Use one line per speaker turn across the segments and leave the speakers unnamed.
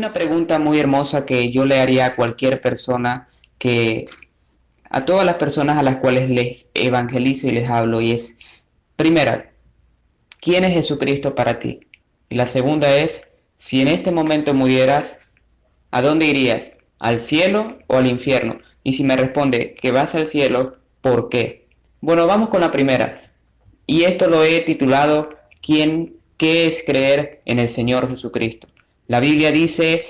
una pregunta muy hermosa que yo le haría a cualquier persona, que a todas las personas a las cuales les evangelizo y les hablo, y es, primera, ¿quién es Jesucristo para ti? Y la segunda es, si en este momento murieras, ¿a dónde irías? ¿Al cielo o al infierno? Y si me responde que vas al cielo, ¿por qué? Bueno, vamos con la primera. Y esto lo he titulado ¿Qué es creer en el Señor Jesucristo? La Biblia dice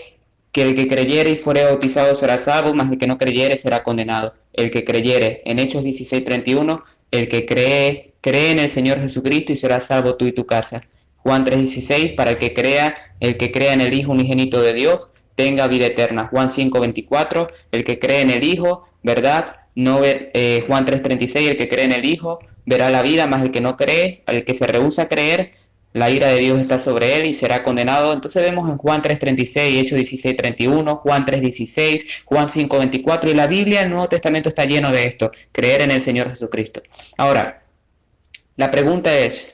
que el que creyere y fuere bautizado será salvo, mas el que no creyere será condenado. El que creyere, en Hechos 16:31, el que cree en el Señor Jesucristo y será salvo tú y tu casa. Juan 3:16, para el que crea en el Hijo unigénito de Dios, tenga vida eterna. Juan 5:24, el que cree en el Hijo, ¿verdad? No Juan 3:36, el que cree en el Hijo verá la vida, mas el que no cree, el que se rehúsa a creer, la ira de Dios está sobre él y será condenado. Entonces vemos en Juan 3:36, Hechos 16:31, Juan 3:16, Juan 5:24, y la Biblia, el Nuevo Testamento está lleno de esto, creer en el Señor Jesucristo. Ahora, la pregunta es,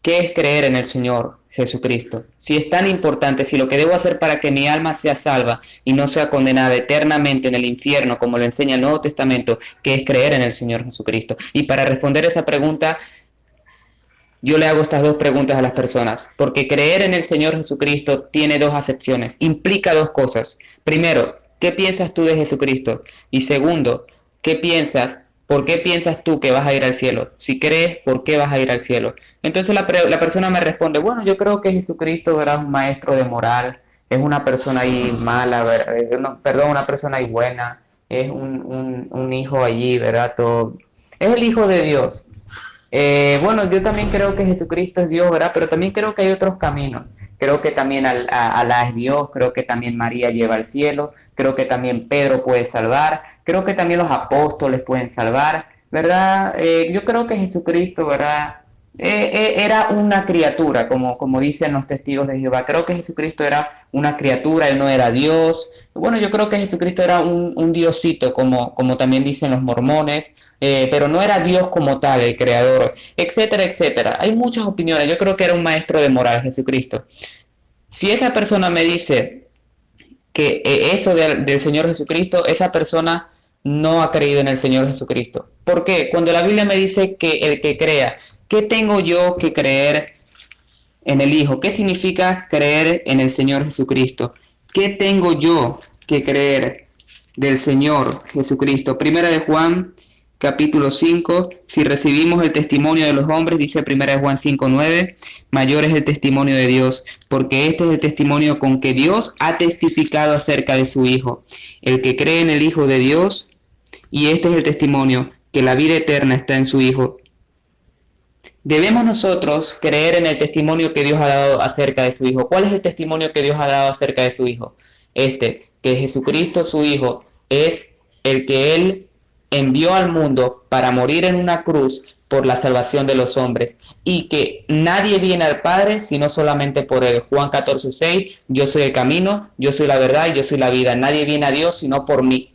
¿qué es creer en el Señor Jesucristo? Si es tan importante, si lo que debo hacer para que mi alma sea salva y no sea condenada eternamente en el infierno, como lo enseña el Nuevo Testamento, ¿qué es creer en el Señor Jesucristo? Y para responder esa pregunta, yo le hago estas dos preguntas a las personas, porque creer en el Señor Jesucristo tiene dos acepciones, implica dos cosas. Primero, ¿qué piensas tú de Jesucristo? Y segundo, ¿por qué piensas tú que vas a ir al cielo? Si crees, ¿por qué vas a ir al cielo? Entonces la persona me responde, bueno, yo creo que Jesucristo era un maestro de moral, es una persona ahí mala, una persona ahí buena, es un hijo allí, ¿verdad? Todo. Es el Hijo de Dios. Bueno, yo también creo que Jesucristo es Dios, ¿verdad? Pero también creo que hay otros caminos. Creo que también Alá es Dios, creo que también María lleva al cielo, creo que también Pedro puede salvar, creo que también los apóstoles pueden salvar, ¿verdad? Yo creo que Jesucristo, ¿verdad? Era una criatura, como dicen los testigos de Jehová. Creo que Jesucristo era una criatura, él no era Dios. Bueno, yo creo que Jesucristo era un diosito, como también dicen los mormones, pero no era Dios como tal, el creador, etcétera, etcétera. Hay muchas opiniones. Yo creo que era un maestro de moral, Jesucristo. Si esa persona me dice que eso del Señor Jesucristo, esa persona no ha creído en el Señor Jesucristo. ¿Por qué? Cuando la Biblia me dice que el que crea, ¿qué tengo yo que creer en el Hijo? ¿Qué significa creer en el Señor Jesucristo? ¿Qué tengo yo que creer del Señor Jesucristo? Primera de Juan, capítulo 5, si recibimos el testimonio de los hombres, dice primera de Juan 5:9, mayor es el testimonio de Dios, porque este es el testimonio con que Dios ha testificado acerca de su Hijo. El que cree en el Hijo de Dios, y este es el testimonio, que la vida eterna está en su Hijo. Debemos nosotros creer en el testimonio que Dios ha dado acerca de su Hijo. ¿Cuál es el testimonio que Dios ha dado acerca de su Hijo? Que Jesucristo, su Hijo, es el que Él envió al mundo para morir en una cruz por la salvación de los hombres, y que nadie viene al Padre sino solamente por Él. Juan 14:6, yo soy el camino, yo soy la verdad y yo soy la vida. Nadie viene a Dios sino por mí.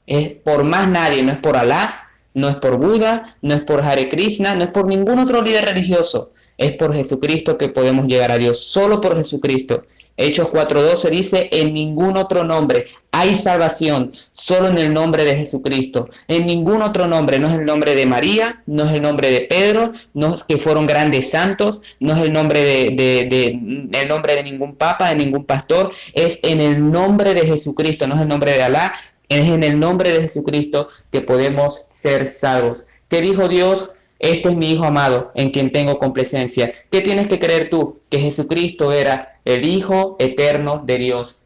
Es por más nadie, no es por Alá, no es por Buda, no es por Hare Krishna, no es por ningún otro líder religioso. Es por Jesucristo que podemos llegar a Dios, solo por Jesucristo. Hechos 4:12 dice, en ningún otro nombre hay salvación, solo en el nombre de Jesucristo. En ningún otro nombre, no es el nombre de María, no es el nombre de Pedro, no es que fueron grandes santos, no es el nombre el nombre de ningún papa, de ningún pastor, es en el nombre de Jesucristo, no es el nombre de Alá, es en el nombre de Jesucristo que podemos ser salvos. ¿Qué dijo Dios? Este es mi Hijo amado, en quien tengo complacencia. ¿Qué tienes que creer tú? Que Jesucristo era el Hijo eterno de Dios.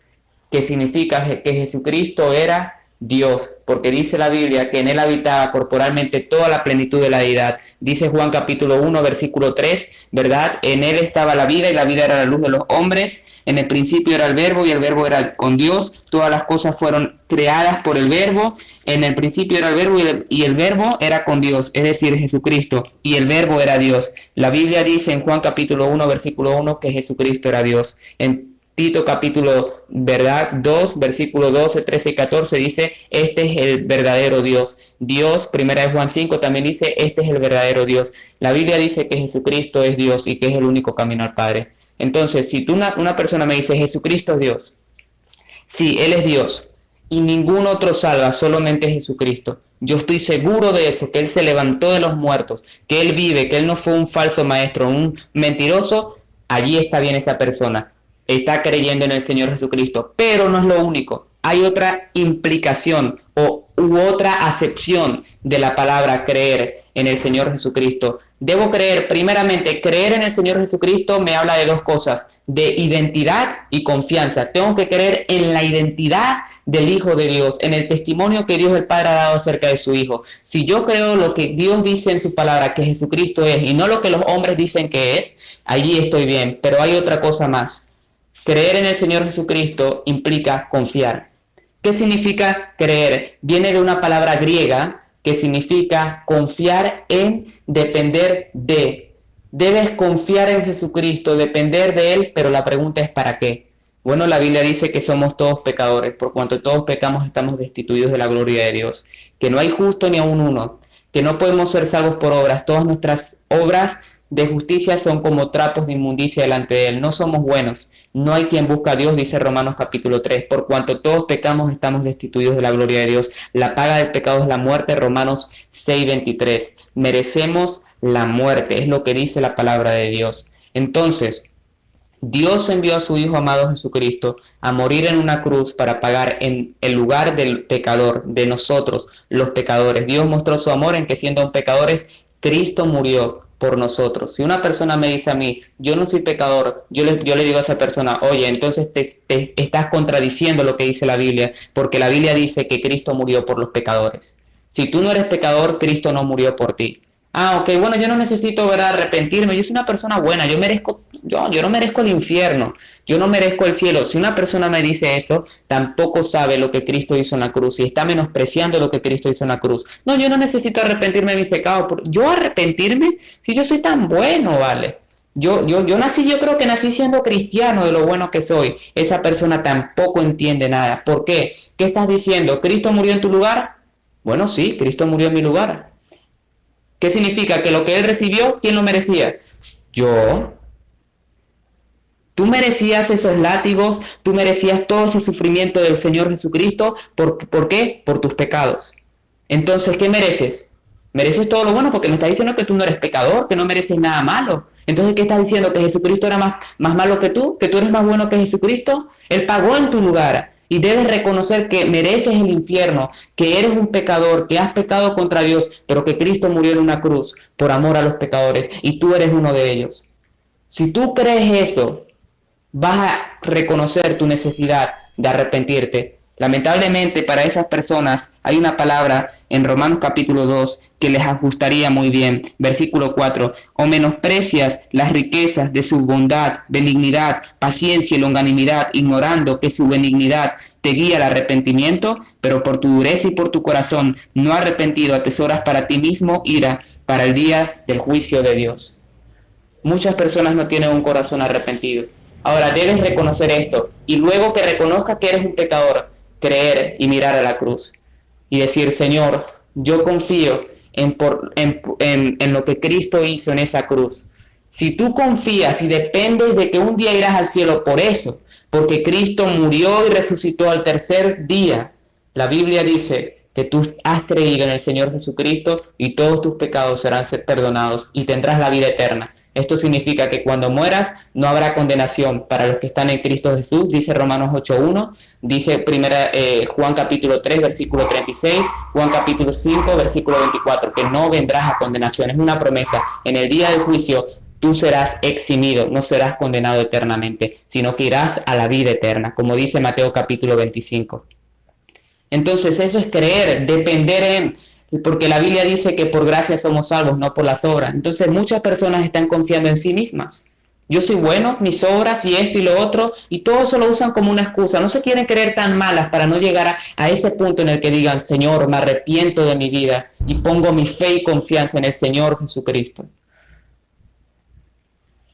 ¿Qué significa que Jesucristo era Dios? Porque dice la Biblia que en Él habitaba corporalmente toda la plenitud de la deidad. Dice Juan capítulo 1, versículo 3, ¿verdad? En Él estaba la vida y la vida era la luz de los hombres. En el principio era el verbo y el verbo era con Dios. Todas las cosas fueron creadas por el verbo. En el principio era el verbo y el verbo era con Dios, es decir, Jesucristo. Y el verbo era Dios. La Biblia dice en Juan capítulo 1, versículo 1 que Jesucristo era Dios. En Tito capítulo, ¿verdad? 2, versículo 12, 13 y 14 dice, este es el verdadero Dios. Dios, primera de Juan 5 también dice, este es el verdadero Dios. La Biblia dice que Jesucristo es Dios y que es el único camino al Padre. Entonces, si una persona me dice Jesucristo es Dios, sí, Él es Dios y ningún otro salva, solamente Jesucristo. Yo estoy seguro de eso, que Él se levantó de los muertos, que Él vive, que Él no fue un falso maestro, un mentiroso. Allí está bien esa persona, está creyendo en el Señor Jesucristo, pero no es lo único. Hay otra implicación u otra acepción de la palabra creer en el Señor Jesucristo. Debo creer, primeramente, creer en el Señor Jesucristo me habla de dos cosas, de identidad y confianza. Tengo que creer en la identidad del Hijo de Dios, en el testimonio que Dios el Padre ha dado acerca de su Hijo. Si yo creo lo que Dios dice en su palabra, que Jesucristo es, y no lo que los hombres dicen que es, allí estoy bien. Pero hay otra cosa más. Creer en el Señor Jesucristo implica confiar. ¿Qué significa creer? Viene de una palabra griega que significa confiar en, depender de. Debes confiar en Jesucristo, depender de Él, pero la pregunta es ¿para qué? Bueno, la Biblia dice que somos todos pecadores, por cuanto todos pecamos estamos destituidos de la gloria de Dios, que no hay justo ni aun uno, que no podemos ser salvos por obras, todas nuestras obras de justicia son como trapos de inmundicia delante de Él, no somos buenos, no hay quien busca a Dios, dice Romanos capítulo 3, por cuanto todos pecamos estamos destituidos de la gloria de Dios, la paga del pecado es la muerte, Romanos 6:23, merecemos la muerte, es lo que dice la palabra de Dios. Entonces, Dios envió a su Hijo amado Jesucristo a morir en una cruz para pagar en el lugar del pecador, de nosotros, los pecadores. Dios mostró su amor en que siendo pecadores, Cristo murió por nosotros. Si una persona me dice a mí, yo no soy pecador, yo le digo a esa persona, oye, entonces te estás contradiciendo lo que dice la Biblia, porque la Biblia dice que Cristo murió por los pecadores. Si tú no eres pecador, Cristo no murió por ti. Ah, ok, bueno, yo no necesito, ¿verdad?, arrepentirme, yo soy una persona buena, yo no merezco el infierno, yo no merezco el cielo. Si una persona me dice eso, tampoco sabe lo que Cristo hizo en la cruz y está menospreciando lo que Cristo hizo en la cruz. No, yo no necesito arrepentirme de mis pecados, yo arrepentirme si yo soy tan bueno, ¿vale? Yo creo que nací siendo cristiano de lo bueno que soy. Esa persona tampoco entiende nada. ¿Por qué? ¿Qué estás diciendo? ¿Cristo murió en tu lugar? Bueno, sí, Cristo murió en mi lugar. ¿Qué significa? Que lo que Él recibió, ¿quién lo merecía? Yo. Tú merecías esos látigos, tú merecías todo ese sufrimiento del Señor Jesucristo. ¿Por qué? Por tus pecados. Entonces, ¿qué mereces? Mereces todo lo bueno porque me estás diciendo que tú no eres pecador, que no mereces nada malo. Entonces, ¿qué estás diciendo? ¿Que Jesucristo era más malo que tú? ¿Que tú eres más bueno que Jesucristo? Él pagó en tu lugar. Y debes reconocer que mereces el infierno, que eres un pecador, que has pecado contra Dios, pero que Cristo murió en una cruz por amor a los pecadores y tú eres uno de ellos. Si tú crees eso, vas a reconocer tu necesidad de arrepentirte. Lamentablemente para esas personas hay una palabra en Romanos capítulo 2 que les ajustaría muy bien. Versículo 4. O menosprecias las riquezas de su bondad, benignidad, paciencia y longanimidad, ignorando que su benignidad te guía al arrepentimiento, pero por tu dureza y por tu corazón no arrepentido atesoras para ti mismo ira para el día del juicio de Dios. Muchas personas no tienen un corazón arrepentido. Ahora debes reconocer esto y luego que reconozcas que eres un pecador, creer y mirar a la cruz y decir, Señor, yo confío en lo que Cristo hizo en esa cruz. Si tú confías y dependes de que un día irás al cielo por eso, porque Cristo murió y resucitó al tercer día, la Biblia dice que tú has creído en el Señor Jesucristo y todos tus pecados serán perdonados y tendrás la vida eterna. Esto significa que cuando mueras no habrá condenación para los que están en Cristo Jesús, dice Romanos 8.1, dice Juan capítulo 3, versículo 36, Juan capítulo 5, versículo 24, que no vendrás a condenación. Es una promesa. En el día del juicio tú serás eximido, no serás condenado eternamente, sino que irás a la vida eterna, como dice Mateo capítulo 25. Entonces eso es creer, depender en... Porque la Biblia dice que por gracia somos salvos, no por las obras. Entonces muchas personas están confiando en sí mismas. Yo soy bueno, mis obras y esto y lo otro, y todo eso lo usan como una excusa. No se quieren creer tan malas para no llegar a ese punto en el que digan, Señor, me arrepiento de mi vida y pongo mi fe y confianza en el Señor Jesucristo.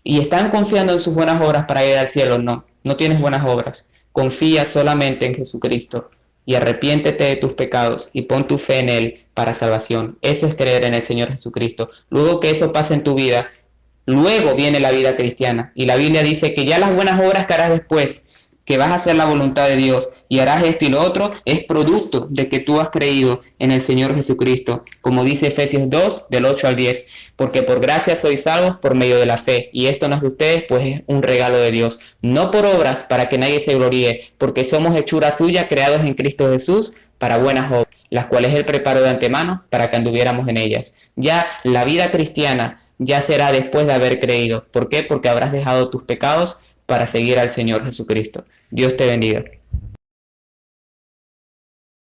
Y están confiando en sus buenas obras para ir al cielo. No, no tienes buenas obras. Confía solamente en Jesucristo y arrepiéntete de tus pecados y pon tu fe en Él para salvación. Eso es creer en el Señor Jesucristo. Luego que eso pase en tu vida, Luego viene la vida cristiana. Y la Biblia dice que ya las buenas obras que harás después, que vas a hacer la voluntad de Dios y harás esto y lo otro, es producto de que tú has creído en el Señor Jesucristo, como dice Efesios 2, del 8 al 10, porque por gracia sois salvos por medio de la fe, y esto no es de ustedes, pues es un regalo de Dios, no por obras para que nadie se gloríe, porque somos hechura suya, creados en Cristo Jesús, para buenas obras, las cuales Él preparó de antemano para que anduviéramos en ellas. Ya la vida cristiana ya será después de haber creído. ¿Por qué? Porque habrás dejado tus pecados para seguir al Señor Jesucristo. Dios te bendiga.